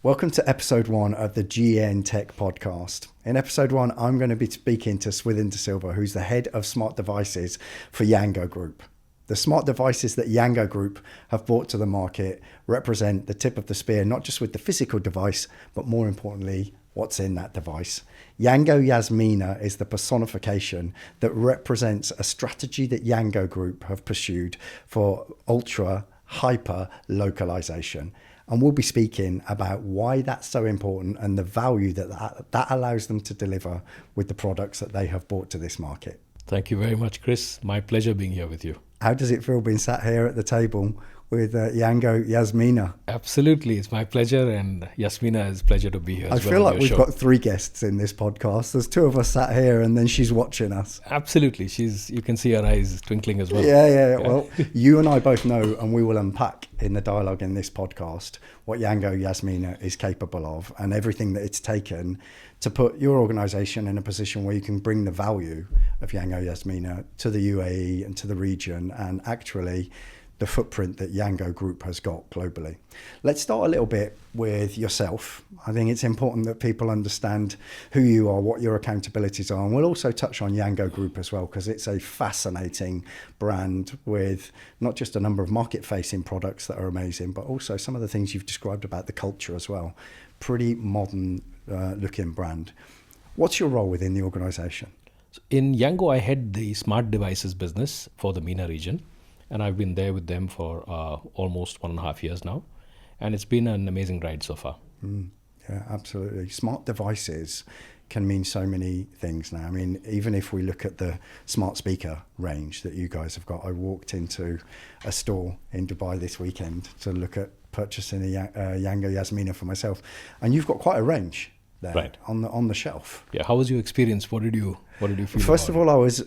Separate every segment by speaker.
Speaker 1: Welcome to episode 1 of the GN Tech podcast. In episode 1, I'm going to be speaking to Swithin De Silva, who's the head of smart devices for Yango Group. The smart devices that Yango Group have brought to the market represent the tip of the spear, not just with the physical device, but more importantly, what's in that device. Yango Yasmina is the personification that represents a strategy that Yango Group have pursued for ultra hyper localization. And we'll be speaking about why that's so important and the value that allows them to deliver with the products that they have brought to this market.
Speaker 2: Thank you very much, Chris. My pleasure being here with you.
Speaker 1: How does it feel being sat here at the table with Yango Yasmina?
Speaker 2: Absolutely. It's my pleasure, and Yasmina, it's a pleasure to be here.
Speaker 1: I feel like we've got 3 guests in this podcast. There's 2 of us sat here and then she's watching us.
Speaker 2: Absolutely. You can see her eyes twinkling as well.
Speaker 1: Yeah. Well, you and I both know, and we will unpack in the dialogue in this podcast, what Yango Yasmina is capable of and everything that it's taken to put your organisation in a position where you can bring the value of Yango Yasmina to the UAE and to the region, and actually the footprint that Yango Group has got globally. Let's start a little bit with yourself. I think it's important that people understand who you are, what your accountabilities are, and we'll also touch on Yango Group as well, because it's a fascinating brand with not just a number of market-facing products that are amazing, but also some of the things you've described about the culture as well. Pretty modern looking brand. What's your role within the organisation?
Speaker 2: In Yango, I head the smart devices business for the MENA region. And I've been there with them for almost 1.5 years now. And it's been an amazing ride so far.
Speaker 1: Yeah, absolutely. Smart devices can mean so many things now. I mean, even if we look at the smart speaker range that you guys have got, I walked into a store in Dubai this weekend to look at purchasing a Yango Yasmina for myself. And you've got quite a range there, right, on the shelf.
Speaker 2: Yeah, how was your experience? What did you feel?
Speaker 1: First of all, I was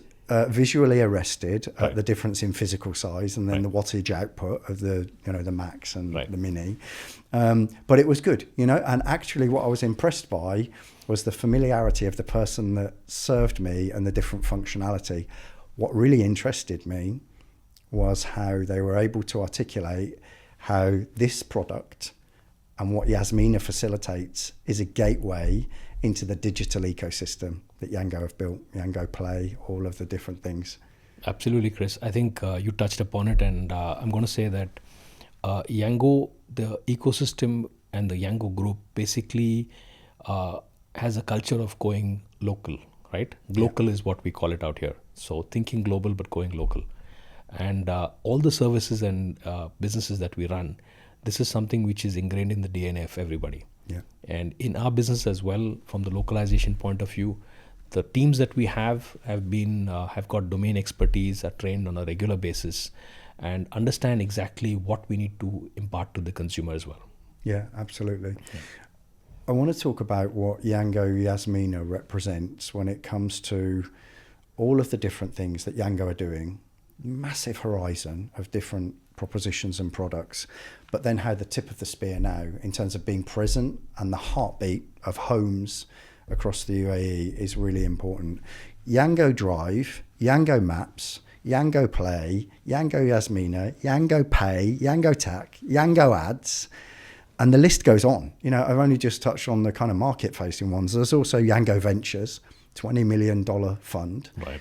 Speaker 1: visually arrested at the difference in physical size and then the wattage output of the Max and the Mini. But it was good, and actually what I was impressed by was the familiarity of the person that served me and the different functionality. What really interested me was how they were able to articulate how this product and what Yasmina facilitates is a gateway into the digital ecosystem that Yango have built, Yango Play, all of the different things.
Speaker 2: Absolutely, Chris. I think you touched upon it, and I'm going to say that Yango, the ecosystem and the Yango group basically has a culture of going local, right? Glocal is what we call it out here. So thinking global but going local. And all the services and businesses that we run, this is something which is ingrained in the DNA of everybody.
Speaker 1: Yeah.
Speaker 2: And in our business as well, from the localization point of view, the teams that we have got domain expertise, are trained on a regular basis, and understand exactly what we need to impart to the consumer as well.
Speaker 1: Yeah, absolutely. Yeah. I want to talk about what Yango Yasmina represents when it comes to all of the different things that Yango are doing. Massive horizon of different propositions and products, but then how the tip of the spear now in terms of being present and the heartbeat of homes across the UAE is really important. Yango Drive, Yango Maps, Yango Play, Yango Yasmina, Yango Pay, Yango Tac, Yango Ads, and the list goes on. I've only just touched on the kind of market-facing ones. There's also Yango Ventures, $20 million fund.
Speaker 2: Right.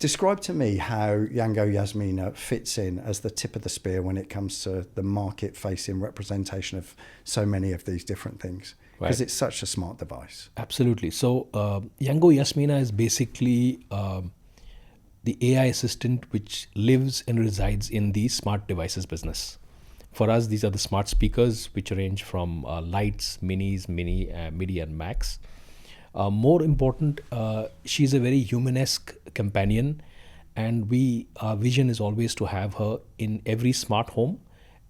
Speaker 1: Describe to me how Yango Yasmina fits in as the tip of the spear when it comes to the market-facing representation of so many of these different things, because it's such a smart device.
Speaker 2: Absolutely. So Yango Yasmina is basically the AI assistant which lives and resides in the smart devices business. For us, these are the smart speakers which range from lights, minis, midi and max. More important, she's a very humanesque companion, and our vision is always to have her in every smart home,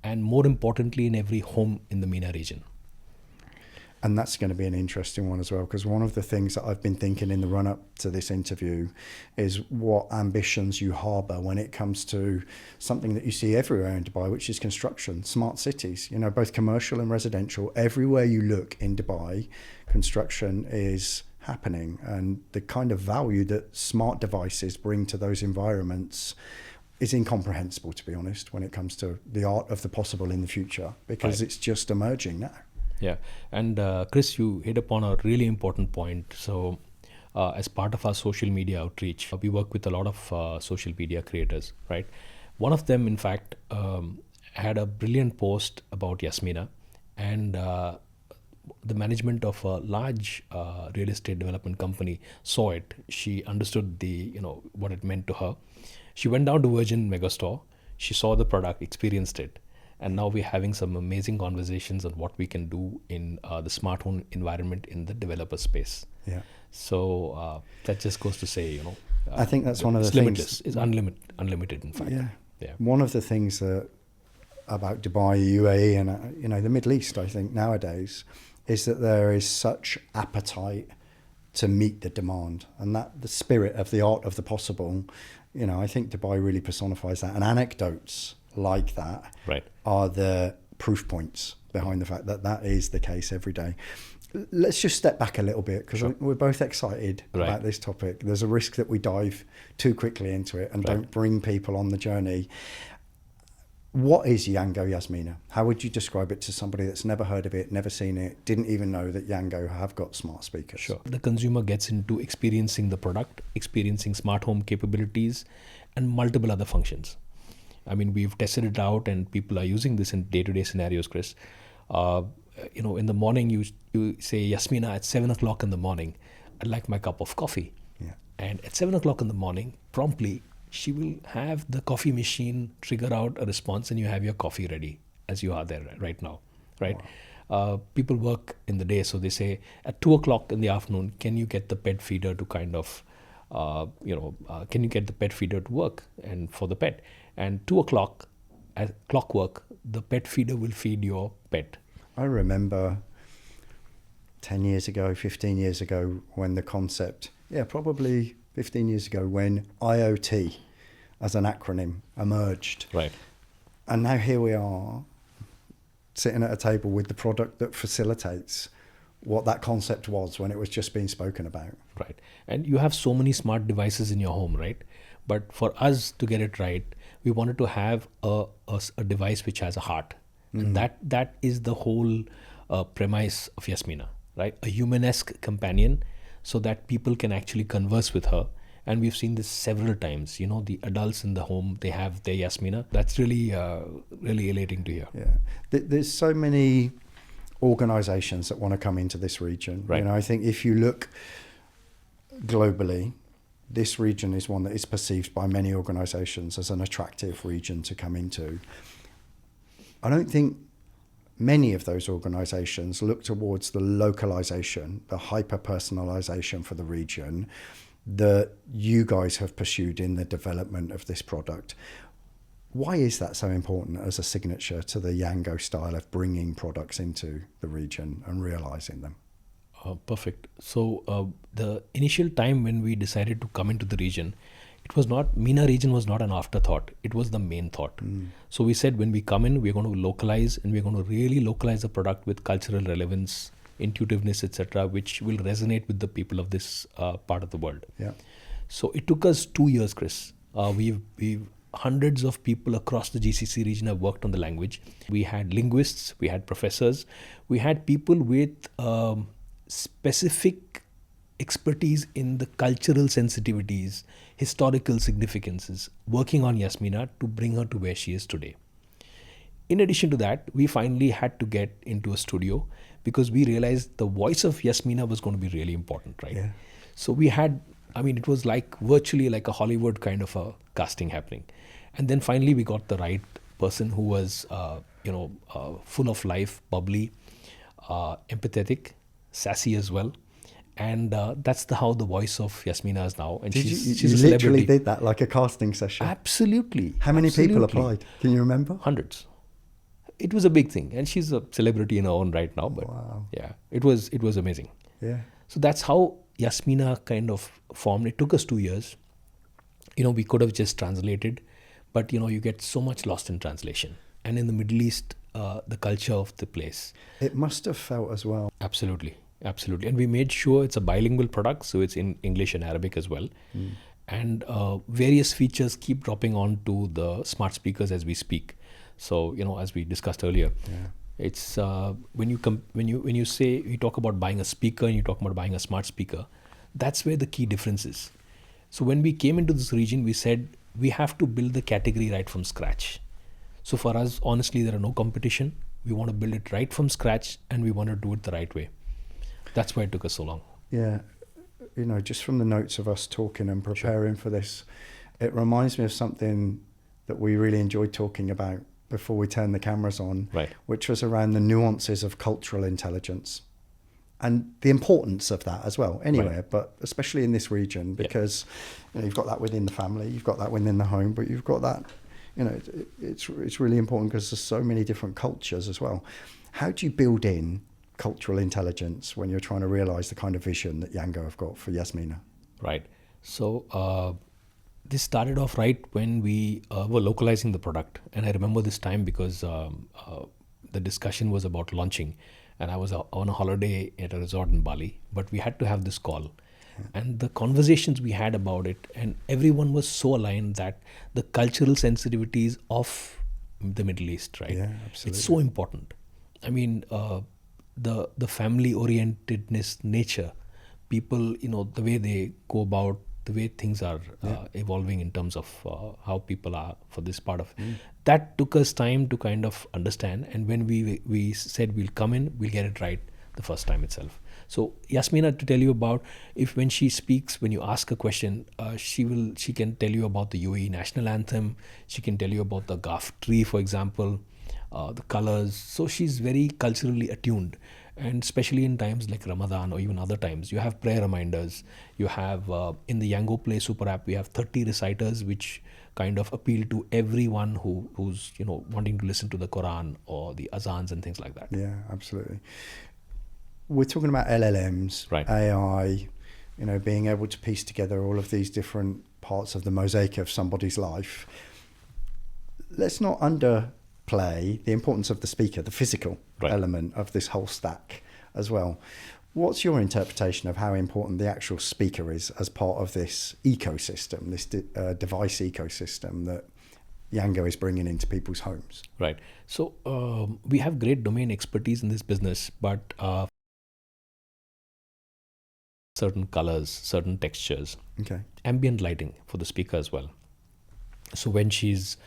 Speaker 2: and more importantly in every home in the MENA region.
Speaker 1: And that's going to be an interesting one as well, because one of the things that I've been thinking in the run-up to this interview is what ambitions you harbour when it comes to something that you see everywhere in Dubai, which is construction, smart cities, both commercial and residential. Everywhere you look in Dubai, construction is happening, and the kind of value that smart devices bring to those environments is incomprehensible, to be honest, when it comes to the art of the possible in the future, because it's just emerging now.
Speaker 2: Yeah, and Chris, you hit upon a really important point. So, as part of our social media outreach, we work with a lot of social media creators, right? One of them, in fact, had a brilliant post about Yasmina, and the management of a large real estate development company saw it. She understood what it meant to her. She went down to Virgin Megastore. She saw the product, experienced it, and now we're having some amazing conversations on what we can do in the smart home environment in the developer space.
Speaker 1: Yeah.
Speaker 2: So that just goes to say,
Speaker 1: I think that's one of the
Speaker 2: it's
Speaker 1: things.
Speaker 2: Limitless. It's unlimited, in fact.
Speaker 1: Yeah. One of the things about Dubai, UAE, and the Middle East, I think nowadays, is that there is such appetite to meet the demand, and that the spirit of the art of the possible. I think Dubai really personifies that, and anecdotes like that are the proof points behind the fact that that is the case every day. Let's just step back a little bit, because we're both excited about this topic. There's a risk that we dive too quickly into it and don't bring people on the journey. What is Yango Yasmina? How would you describe it to somebody that's never heard of it, never seen it, didn't even know that Yango have got smart speakers?
Speaker 2: Sure. The consumer gets into experiencing the product, experiencing smart home capabilities, and multiple other functions. I mean, we've tested it out, and people are using this in day-to-day scenarios, Chris. In the morning, you say, Yasmina, at 7 o'clock in the morning, I'd like my cup of coffee.
Speaker 1: Yeah.
Speaker 2: And at 7 o'clock in the morning, promptly, she will have the coffee machine trigger out a response, and you have your coffee ready as you are there right now, right? Wow. People work in the day, so they say at 2 o'clock in the afternoon, can you get the pet feeder to kind of, can you get the pet feeder to work and for the pet? And 2 o'clock at clockwork, the pet feeder will feed your pet.
Speaker 1: I remember 10 years ago, 15 years ago, when the concept, probably 15 years ago, when IoT as an acronym emerged.
Speaker 2: Right.
Speaker 1: And now here we are sitting at a table with the product that facilitates what that concept was when it was just being spoken about.
Speaker 2: Right. And you have so many smart devices in your home, right? But for us to get it right, we wanted to have a device which has a heart. Mm-hmm. And that is the whole premise of Yasmina, right? A humanesque companion, so that people can actually converse with her. And we've seen this several times. The adults in the home, they have their Yasmina. That's really, really elating to hear.
Speaker 1: Yeah. There's so many organizations that want to come into this region.
Speaker 2: Right.
Speaker 1: I think if you look globally, this region is one that is perceived by many organizations as an attractive region to come into. I don't think many of those organizations look towards the localization, the hyper-personalization for the region that you guys have pursued in the development of this product. Why is that so important as a signature to the Yango style of bringing products into the region and realizing them?
Speaker 2: Perfect. So the initial time when we decided to come into the region, MENA region was not an afterthought. It was the main thought. So we said, when we come in, we're going to localize, and we're going to really localize the product with cultural relevance, intuitiveness, etc., which will resonate with the people of this part of the world.
Speaker 1: Yeah.
Speaker 2: So it took us 2 years, Chris. We've hundreds of people across the GCC region have worked on the language. We had linguists, we had professors, we had people with specific expertise in the cultural sensitivities, historical significances, working on Yasmina to bring her to where she is today. In addition to that, we finally had to get into a studio, because we realized the voice of Yasmina was going to be really important, right?
Speaker 1: Yeah.
Speaker 2: So we had, it was like virtually like a Hollywood kind of a casting happening. And then finally we got the right person who was, full of life, bubbly, empathetic, sassy as well. And that's how the voice of Yasmina is now. And she's a celebrity.
Speaker 1: You literally did that like a casting session?
Speaker 2: Absolutely.
Speaker 1: How many people applied? Can you remember?
Speaker 2: Hundreds. It was a big thing, and she's a celebrity in her own right now. But
Speaker 1: wow.
Speaker 2: Yeah, it was amazing.
Speaker 1: Yeah.
Speaker 2: So that's how Yasmina kind of formed. It took us 2 years. We could have just translated, but you get so much lost in translation. And in the Middle East, the culture of the place.
Speaker 1: It must have felt as well.
Speaker 2: Absolutely. And we made sure it's a bilingual product, so it's in English and Arabic as well. and various features keep dropping onto the smart speakers as we speak. So as we discussed earlier, it's when you talk about buying a speaker and you talk about buying a smart speaker, that's where the key difference is. So when we came into this region, we said we have to build the category right from scratch. So for us, honestly, there are no competition. We want to build it right from scratch, and we want to do it the right way. That's why it took us so long.
Speaker 1: Yeah, just from the notes of us talking and preparing for this, it reminds me of something that we really enjoyed talking about before we turned the cameras on,
Speaker 2: Right.
Speaker 1: which was around the nuances of cultural intelligence and the importance of that as well, anywhere,
Speaker 2: Right.
Speaker 1: but especially in this region, because you've got that within the family, you've got that within the home, but you've got that, it's really important because there's so many different cultures as well. How do you build in cultural intelligence when you're trying to realize the kind of vision that Yango have got for Yasmina?
Speaker 2: Right. So this started off right when we were localizing the product. And I remember this time because the discussion was about launching. And I was on a holiday at a resort in Bali. But we had to have this call. And the conversations we had about it, and everyone was so aligned that the cultural sensitivities of the Middle East, right?
Speaker 1: Yeah, absolutely.
Speaker 2: It's so important. I mean, the family orientedness nature, people, the way they go about, the way things are evolving in terms of how people are for this part of that took us time to kind of understand. And when we said we'll come in, we'll get it right the first time itself. So Yasmina, to tell you about, when she speaks, when you ask a question, she can tell you about the UAE national anthem. She can tell you about the Gulf tree, for example, the colors. So she's very culturally attuned. And especially in times like Ramadan or even other times, you have prayer reminders. You have, in the Yango Play Super App, we have 30 reciters which kind of appeal to everyone who's wanting to listen to the Quran or the azans and things like that.
Speaker 1: Yeah, absolutely. We're talking about LLMs,
Speaker 2: Right.
Speaker 1: AI, being able to piece together all of these different parts of the mosaic of somebody's life. Let's not underplay the importance of the speaker, the physical element of this whole stack as well. What's your interpretation of how important the actual speaker is as part of this ecosystem, this device ecosystem that Yango is bringing into people's homes?
Speaker 2: Right. So we have great domain expertise in this business, but certain colors, certain textures, ambient lighting for the speaker as well. So when she's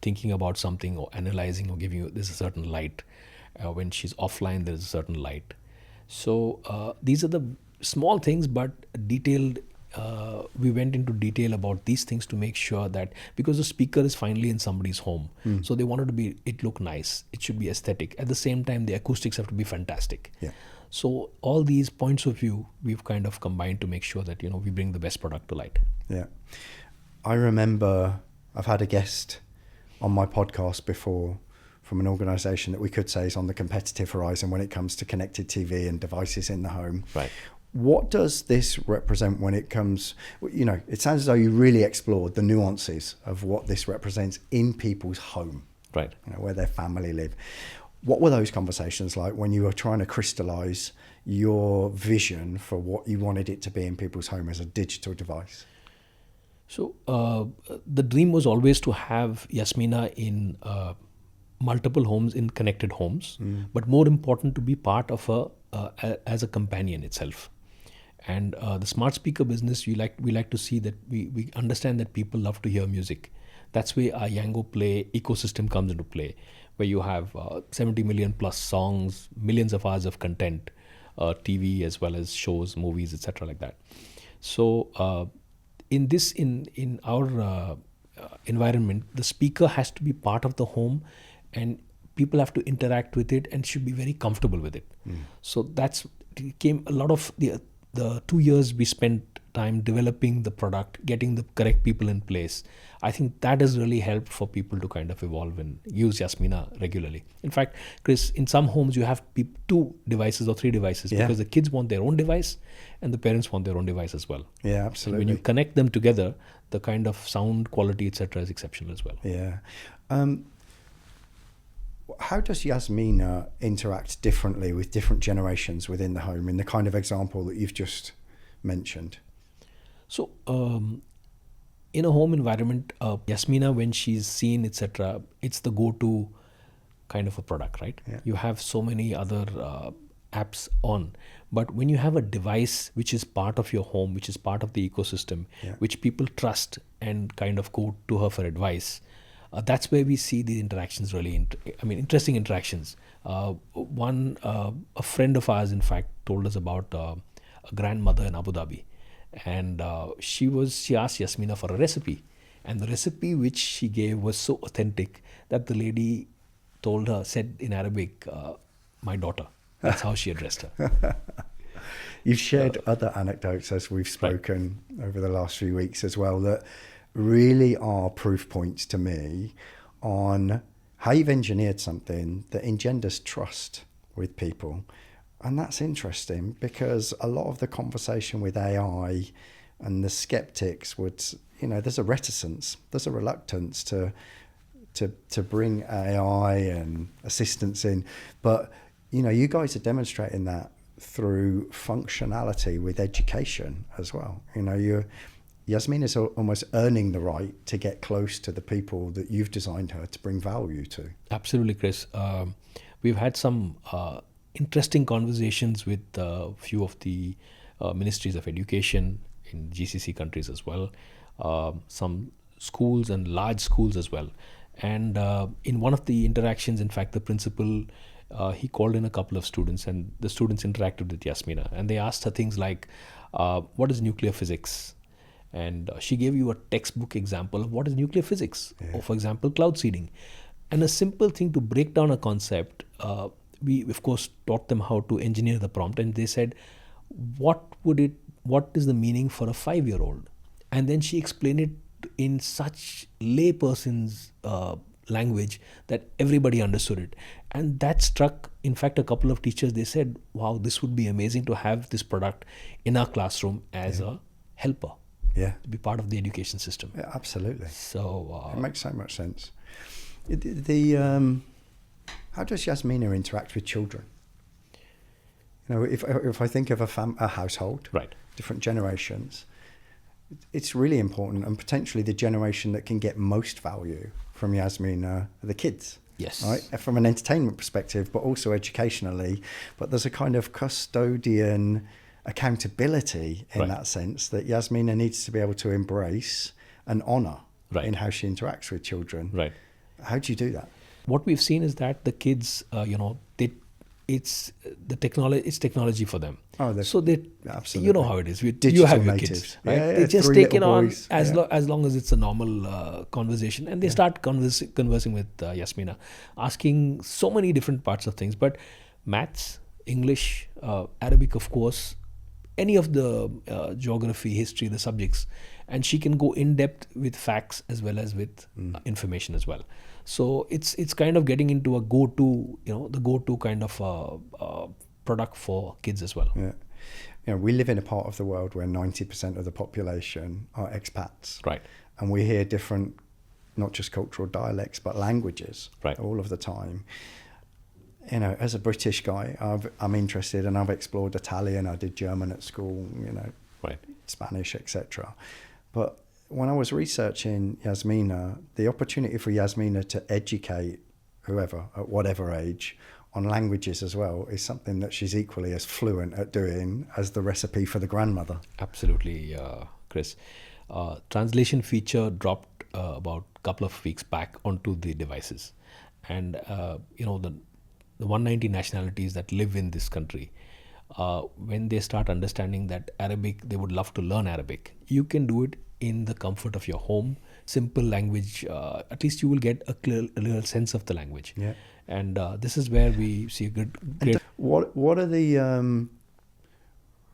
Speaker 2: thinking about something or analyzing or giving you, there's a certain light. When she's offline, there's a certain light. So these are the small things, but detailed. We went into detail about these things to make sure that, because the speaker is finally in somebody's home, so they wanted it look nice. It should be aesthetic. At the same time, the acoustics have to be fantastic.
Speaker 1: Yeah.
Speaker 2: So all these points of view, we've kind of combined to make sure that we bring the best product to light.
Speaker 1: Yeah. I remember I've had a guest on my podcast before from an organisation that we could say is on the competitive horizon when it comes to connected TV and devices in the home.
Speaker 2: Right.
Speaker 1: What does this represent when it comes, it sounds as though you really explored the nuances of what this represents in people's home,
Speaker 2: right?
Speaker 1: Where their family live. What were those conversations like when you were trying to crystallize your vision for what you wanted it to be in people's home as a digital device?
Speaker 2: So the dream was always to have Yasmina in multiple homes, in connected homes, but more important to be part of as a companion itself. And the smart speaker business, we like to see that we understand that people love to hear music. That's where our Yango Play ecosystem comes into play, where you have 70 million plus songs, millions of hours of content, TV as well as shows, movies, etc. like that. So in our environment, the speaker has to be part of the home, and people have to interact with it and should be very comfortable with it. So that's came a lot of the 2 years we spent time developing the product, getting the correct people in place. I think that has really helped for people to kind of evolve and use Yasmina regularly. In fact, Chris, in some homes you have 2 devices or 3 devices because the kids want their own device and the parents want their own device as well.
Speaker 1: Yeah, absolutely.
Speaker 2: And when you connect them together, the kind of sound quality, etc., is exceptional as well.
Speaker 1: Yeah. How does Yasmina interact differently with different generations within the home in the kind of example that you've just mentioned?
Speaker 2: So, in a home environment, Yasmina, when she's seen, etc., it's the go-to kind of a product, right?
Speaker 1: Yeah.
Speaker 2: You have so many other apps on, but when you have a device which is part of your home, which is part of the ecosystem,
Speaker 1: Yeah.
Speaker 2: which people trust and kind of go to her for advice, that's where we see the interactions really. Interesting interactions. A friend of ours, in fact, told us about a grandmother in Abu Dhabi, and she asked Yasmina for a recipe, and the recipe which she gave was so authentic that the lady said in Arabic, "My daughter." That's how she addressed her.
Speaker 1: You've shared other anecdotes as we've spoken over the last few weeks as well that really are proof points to me on how you've engineered something that engenders trust with people. And that's interesting because a lot of the conversation with AI and the skeptics would, there's a reticence, there's a reluctance to bring AI and assistance in. But, you guys are demonstrating that through functionality with education as well. Yasmina is almost earning the right to get close to the people that you've designed her to bring value to.
Speaker 2: Absolutely, Chris. We've had some interesting conversations with a few of the ministries of education in GCC countries as well, some schools and large schools as well. And in one of the interactions, in fact, the principal, he called in a couple of students, and the students interacted with Yasmina, and they asked her things like, what is nuclear physics? And she gave you a textbook example of what is nuclear physics, or for example, cloud seeding. And a simple thing to break down a concept, we of course taught them how to engineer the prompt, and they said, what is the meaning for a 5-year-old? And then she explained it in such layperson's language that everybody understood it. And that struck, in fact, a couple of teachers. They said, wow, this would be amazing to have this product in our classroom as a helper.
Speaker 1: Yeah.
Speaker 2: To be part of the education system.
Speaker 1: Yeah, absolutely.
Speaker 2: So
Speaker 1: it makes so much sense. How does Yasmina interact with children? If I think of a household,
Speaker 2: right,
Speaker 1: different generations, it's really important, and potentially the generation that can get most value from Yasmina are the kids.
Speaker 2: Yes.
Speaker 1: Right? From an entertainment perspective, but also educationally. But there's a kind of custodian accountability in that sense that Yasmina needs to be able to embrace and honor in how she interacts with children.
Speaker 2: Right.
Speaker 1: How do you do that?
Speaker 2: What we've seen is that the kids, it's technology for them.
Speaker 1: Oh,
Speaker 2: so they,
Speaker 1: absolutely.
Speaker 2: You know how it is.
Speaker 1: Digital
Speaker 2: you have your
Speaker 1: natives.
Speaker 2: kids, right?
Speaker 1: Yeah,
Speaker 2: they just
Speaker 1: 3
Speaker 2: take it
Speaker 1: little
Speaker 2: on
Speaker 1: boys.
Speaker 2: as long as it's a normal conversation, and they start conversing with Yasmina, asking so many different parts of things. But maths, English, Arabic, of course, any of the geography, history, the subjects, and she can go in depth with facts as well as with information as well. So it's kind of getting into a the go-to kind of product for kids as well.
Speaker 1: Yeah. We live in a part of the world where 90% of the population are expats.
Speaker 2: Right.
Speaker 1: And we hear different, not just cultural dialects, but languages all of the time. As a British guy, I'm interested, and I've explored Italian. I did German at school, Spanish, etc. But when I was researching Yasmina, the opportunity for Yasmina to educate whoever at whatever age on languages as well is something that she's equally as fluent at doing as the recipe for the grandmother.
Speaker 2: Absolutely, Chris. Translation feature dropped about a couple of weeks back onto the devices, and the 190 nationalities that live in this country, when they start understanding that Arabic, they would love to learn Arabic. You can do it in the comfort of your home, simple language. At least you will get a real sense of the language.
Speaker 1: Yeah.
Speaker 2: And this is where we see a great.
Speaker 1: What are the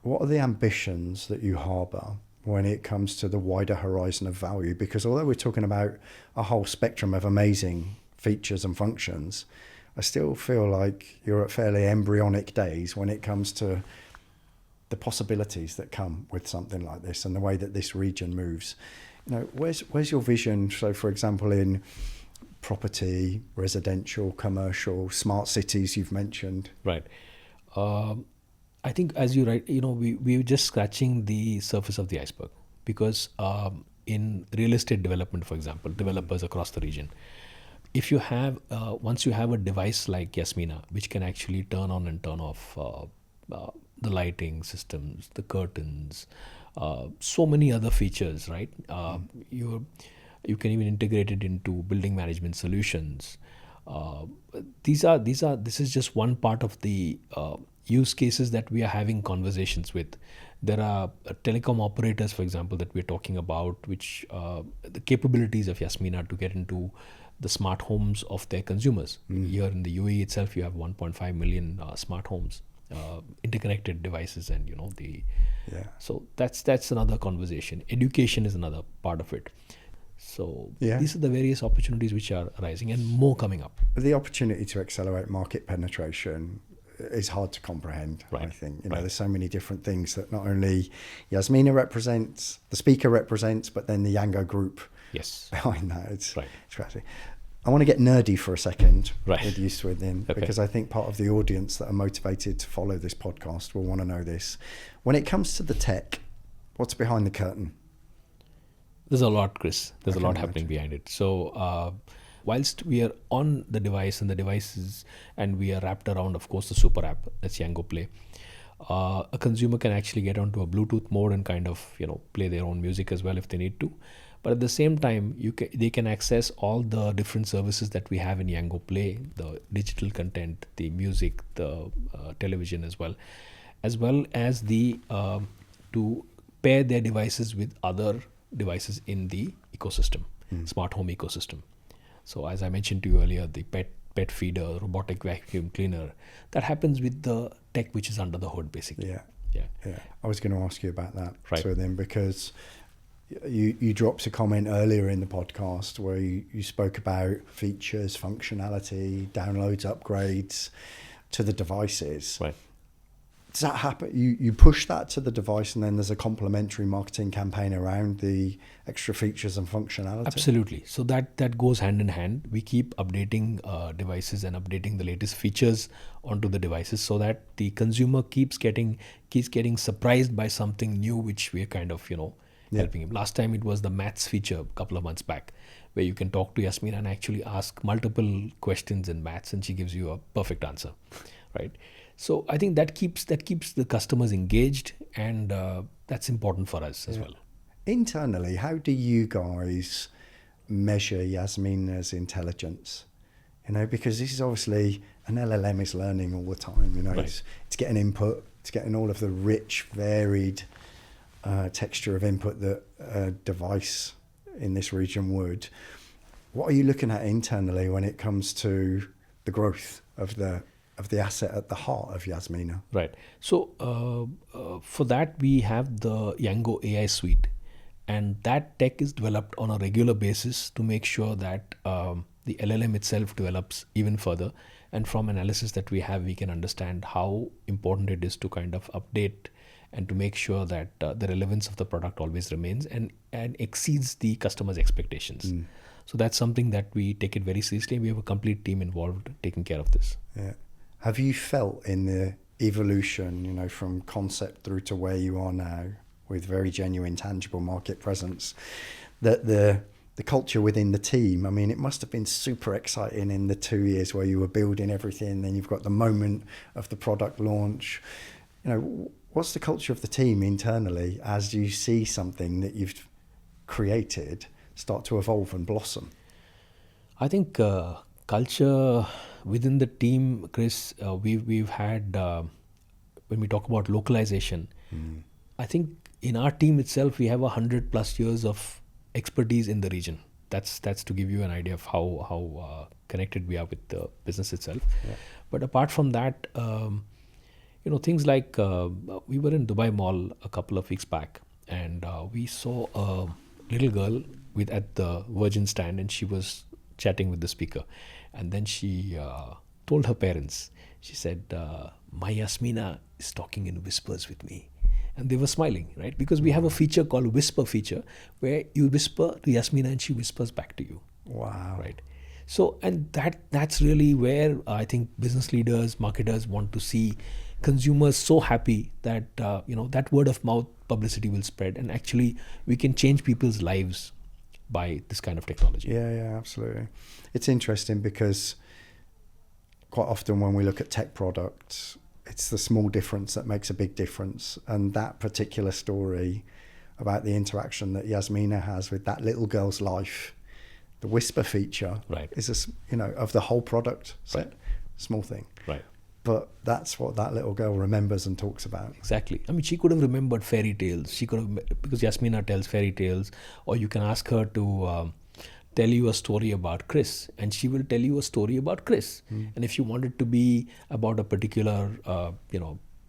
Speaker 1: ambitions that you harbour when it comes to the wider horizon of value? Because although we're talking about a whole spectrum of amazing features and functions, I still feel like you're at fairly embryonic days when it comes to the possibilities that come with something like this and the way that this region moves. Where's your vision? So, for example, in property, residential, commercial, smart cities you've mentioned.
Speaker 2: Right. I think, as you write, we're just scratching the surface of the iceberg. because in real estate development, for example, developers across the region, if you have once you have a device like Yasmina, which can actually turn on and turn off the lighting systems, the curtains, so many other features, right? You can even integrate it into building management solutions. This is just one part of the use cases that we are having conversations with. There are telecom operators, for example, that we're talking about, which the capabilities of Yasmina to get into the smart homes of their consumers. Here in the UAE itself, you have 1.5 million smart homes, interconnected devices, and so that's another conversation. Education is another part of it. So these are the various opportunities which are arising, and more coming up.
Speaker 1: The opportunity to accelerate market penetration is hard to comprehend,
Speaker 2: right.
Speaker 1: I think. There's so many different things that not only Yasmina represents, the speaker represents, but then the Yango group behind that. It's crazy. I want to get nerdy for a second with you, Swithin, because I think part of the audience that are motivated to follow this podcast will want to know this. When it comes to the tech, what's behind the curtain?
Speaker 2: There's a lot, Chris. There's a lot happening behind it. So whilst we are on the device and the devices, and we are wrapped around, of course, the super app, that's Yango Play, a consumer can actually get onto a Bluetooth mode and kind of play their own music as well if they need to. But at the same time, they can access all the different services that we have in Yango Play, the digital content, the music, the television as well as the to pair their devices with other devices in the ecosystem, smart home ecosystem. So as I mentioned to you earlier, the pet feeder, robotic vacuum cleaner, that happens with the tech which is under the hood, basically.
Speaker 1: Yeah. I was going to ask you about that, so then, because you dropped a comment earlier in the podcast where you spoke about features, functionality, downloads, upgrades to the devices.
Speaker 2: Right.
Speaker 1: Does that happen? You push that to the device, and then there's a complementary marketing campaign around the extra features and functionality?
Speaker 2: Absolutely. So that goes hand in hand. We keep updating devices and updating the latest features onto the devices, so that the consumer keeps getting surprised by something new, which we're kind of helping him. Last time it was the maths feature a couple of months back, where you can talk to Yasmina and actually ask multiple questions in maths, and she gives you a perfect answer, right? So I think that keeps the customers engaged, and that's important for us as well.
Speaker 1: Internally, how do you guys measure Yasmina's intelligence? Because this is obviously, an LLM is learning all the time. It's getting input, it's getting all of the rich, varied texture of input that a device in this region would. What are you looking at internally when it comes to the growth of the asset at the heart of Yasmina?
Speaker 2: Right. So for that, we have the Yango AI suite, and that tech is developed on a regular basis to make sure that the LLM itself develops even further. And from analysis that we have, we can understand how important it is to kind of update and to make sure that the relevance of the product always remains and exceeds the customer's expectations. So that's something that we take it very seriously. We have a complete team involved taking care of this.
Speaker 1: Yeah. Have you felt in the evolution, from concept through to where you are now, with very genuine, tangible market presence, that the culture within the team, it must have been super exciting in the 2 years where you were building everything, then you've got the moment of the product launch. What's the culture of the team internally as you see something that you've created start to evolve and blossom?
Speaker 2: I think culture within the team, Chris, we've had, when we talk about localization, I think in our team itself, we have 100+ years of expertise in the region. That's to give you an idea of how connected we are with the business itself. Yeah. But apart from that, things like we were in Dubai Mall a couple of weeks back, and we saw a little girl at the Virgin stand, and she was chatting with the speaker. And then she told her parents, she said, my Yasmina is talking in whispers with me. And they were smiling, right? Because we have a feature called Whisper feature, where you whisper to Yasmina and she whispers back to you.
Speaker 1: Wow.
Speaker 2: Right. So, and that's really where I think business leaders, marketers want to see consumers so happy that that word of mouth publicity will spread, and actually we can change people's lives by this kind of technology.
Speaker 1: Yeah, absolutely. It's interesting because quite often when we look at tech products, it's the small difference that makes a big difference. And that particular story about the interaction that Yasmina has with that little girl's life, the whisper feature,
Speaker 2: right,
Speaker 1: is of the whole product set,
Speaker 2: right,
Speaker 1: small thing,
Speaker 2: right.
Speaker 1: But that's what that little girl remembers and talks about.
Speaker 2: Exactly. I mean, she could have remembered fairy tales. She could have, because Yasmina tells fairy tales, or you can ask her to tell you a story about Chris, and she will tell you a story about Chris. And if you want it to be about a particular,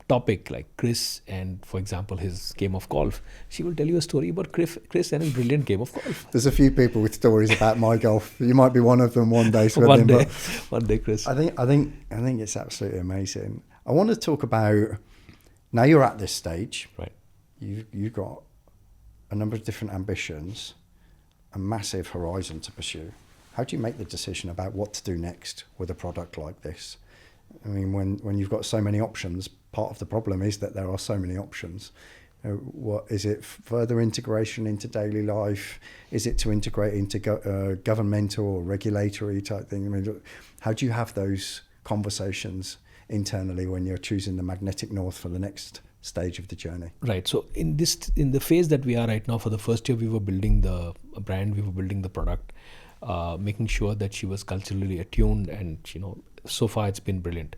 Speaker 2: topic like Chris and, for example, his game of golf, she will tell you a story about Chris and his brilliant game of golf.
Speaker 1: There's a few people with stories about my golf. You might be one of them one day.
Speaker 2: One day, Chris.
Speaker 1: I think it's absolutely amazing. I want to talk about, now you're at this stage,
Speaker 2: right?
Speaker 1: You've got a number of different ambitions, a massive horizon to pursue. How do you make the decision about what to do next with a product like this? I mean, when you've got so many options, part of the problem is that there are so many options. What is it? Further integration into daily life? Is it to integrate into governmental or regulatory type thing? I mean, how do you have those conversations internally when you're choosing the magnetic north for the next stage of the journey?
Speaker 2: Right. So in the phase that we are right now, for the first year, we were building the brand, we were building the product, making sure that she was culturally attuned, and so far it's been brilliant.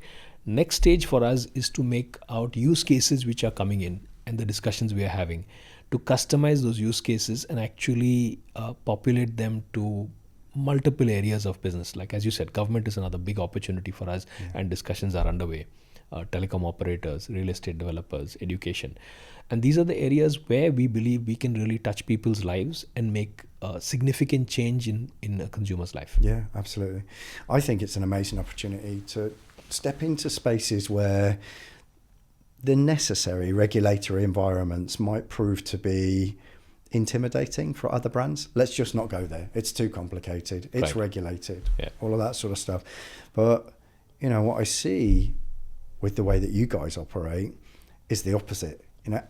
Speaker 2: Next stage for us is to make out use cases which are coming in, and the discussions we are having, to customize those use cases and actually populate them to multiple areas of business. Like, as you said, government is another big opportunity for us, and discussions are underway. Telecom operators, real estate developers, education. And these are the areas where we believe we can really touch people's lives and make a significant change in a consumer's life.
Speaker 1: Yeah, absolutely. I think it's an amazing opportunity to step into spaces where the necessary regulatory environments might prove to be intimidating for other brands. Let's just not go there. It's too complicated. It's regulated, all of that sort of stuff. But, what I see with the way that you guys operate is the opposite.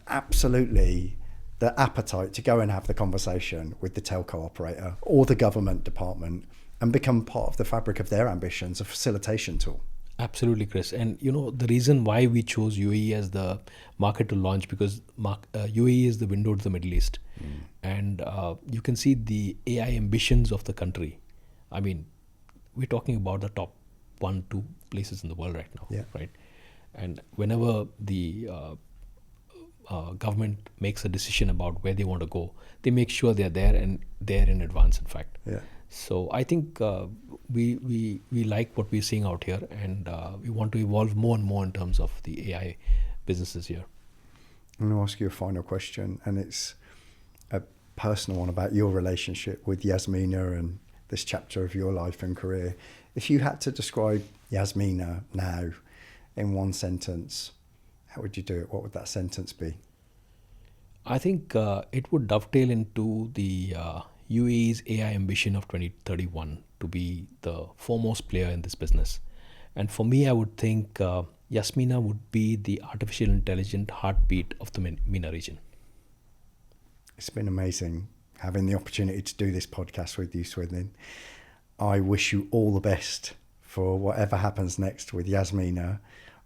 Speaker 1: Absolutely the appetite to go and have the conversation with the telco operator or the government department and become part of the fabric of their ambitions, a facilitation tool.
Speaker 2: Absolutely, Chris. And the reason why we chose UAE as the market to launch, because UAE is the window to the Middle East. And you can see the AI ambitions of the country. I mean, we're talking about the top 1-2 places in the world right now, right? And whenever the government makes a decision about where they want to go, they make sure they're there, and they're in advance, in fact. So I think we like what we're seeing out here, and we want to evolve more and more in terms of the AI businesses here.
Speaker 1: I'm going to ask you a final question, and it's a personal one about your relationship with Yasmina and this chapter of your life and career. If you had to describe Yasmina now in one sentence, how would you do it? What would that sentence be?
Speaker 2: I think it would dovetail into the UAE's AI ambition of 2031 to be the foremost player in this business. And for me, I would think Yasmina would be the artificial intelligent heartbeat of the MENA region.
Speaker 1: It's been amazing having the opportunity to do this podcast with you, Swithin. I wish you all the best for whatever happens next with Yasmina.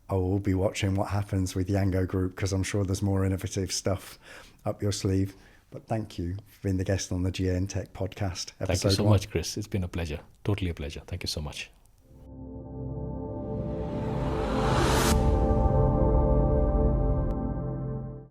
Speaker 1: I will be watching what happens with Yango Group, because I'm sure there's more innovative stuff up your sleeve. But thank you for being the guest on the GN Tech podcast.
Speaker 2: Thank you so much, Chris. It's been a pleasure. Totally a pleasure. Thank you so much.